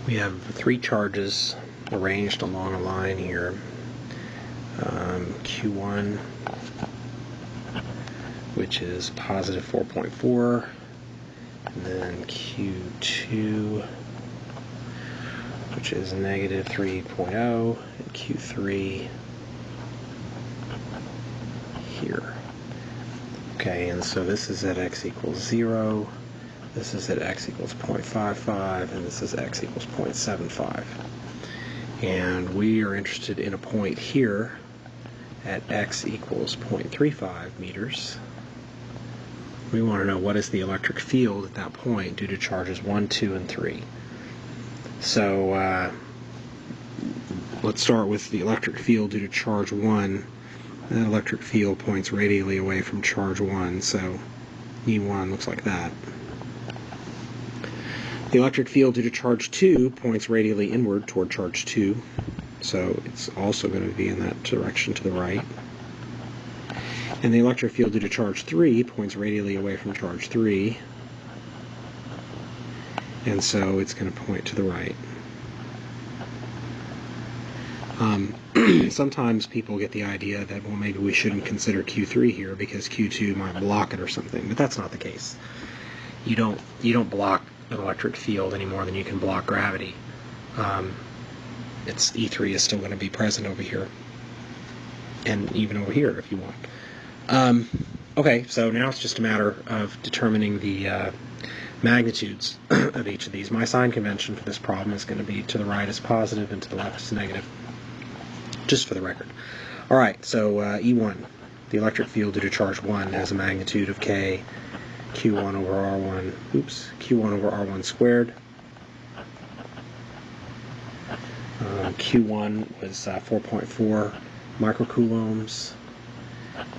We have three charges arranged along a line here. Q1, which is positive 4.4, and then Q2, which is negative 3.0, and Q3 here. Okay, and so this is at x equals 0, this is at x equals 0.55, and this is x equals 0.75. And we are interested in a point here at x equals 0.35 meters. We want to know what is the electric field at that point due to charges 1, 2, and 3. So let's start with the electric field due to charge 1. That electric field points radially away from charge 1, so E1 looks like that. The electric field due to charge 2 points radially inward toward charge 2, so it's also going to be in that direction to the right. And the electric field due to charge 3 points radially away from charge 3, and so it's going to point to the right. Sometimes people get the idea that, well, maybe we shouldn't consider Q3 here because Q2 might block it or something, but that's not the case. You don't block an electric field any more than you can block gravity. It's E3 is still going to be present over here, and even over here if you want. Okay, so now it's just a matter of determining the magnitudes of each of these. My sign convention for this problem is going to be to the right is positive and to the left is negative, just for the record. All right, so E1, the electric field due to charge 1 has a magnitude of K Q1 over R1, Q1 over R1 squared. Q1 was 4.4 microcoulombs.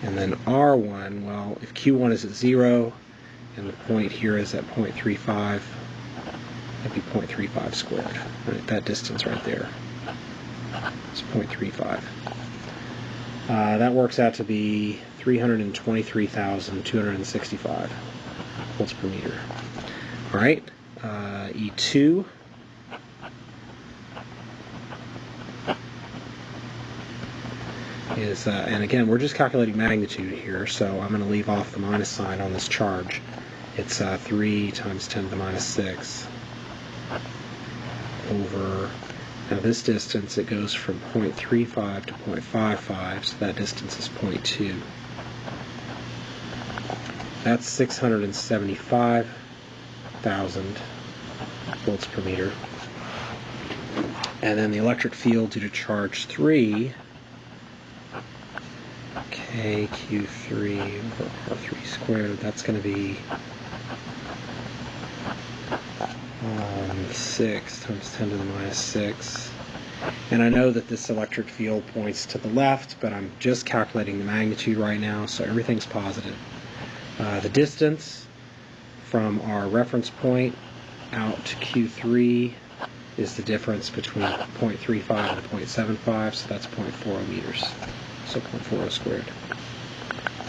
And then R1, well, if Q1 is at 0, and the point here is at 0.35, that'd be 0.35 squared. Right, that distance right there is 0.35. That works out to be 323,265 volts per meter. All right, E2. Is, and again, we're just calculating magnitude here, so I'm going to leave off the minus sign on this charge. It's 3 times 10 to the minus 6 over, now this distance, it goes from 0.35 to 0.55, so that distance is 0.2. That's 675,000 volts per meter. And then the electric field due to charge 3, Q3 over R3 squared, that's going to be 6 times 10 to the minus 6. And I know that this electric field points to the left, but I'm just calculating the magnitude right now, so everything's positive. The distance from our reference point out to Q3 is the difference between 0.35 and 0.75, so that's 0.40 meters. So 0.40 squared.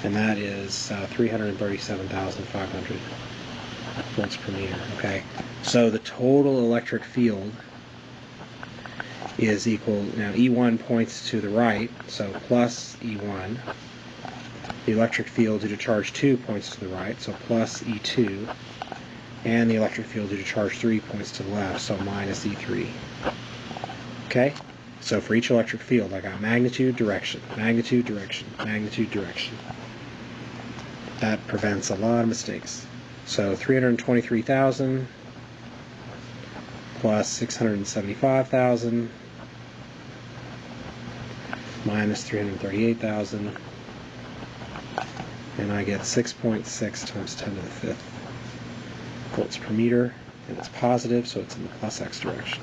And that is 337,500 volts per meter. Okay, so the total electric field is equal, now E1 points to the right, so plus E1. The electric field due to charge 2 points to the right, so plus E2. And the electric field due to charge 3 points to the left, so minus E3. Okay? So for each electric field, I got magnitude, direction, magnitude, direction, magnitude, direction. That prevents a lot of mistakes. So 323,000 plus 675,000 minus 338,000, and I get 6.6 times 10 to the 5th volts per meter, and it's positive, so it's in the plus x direction.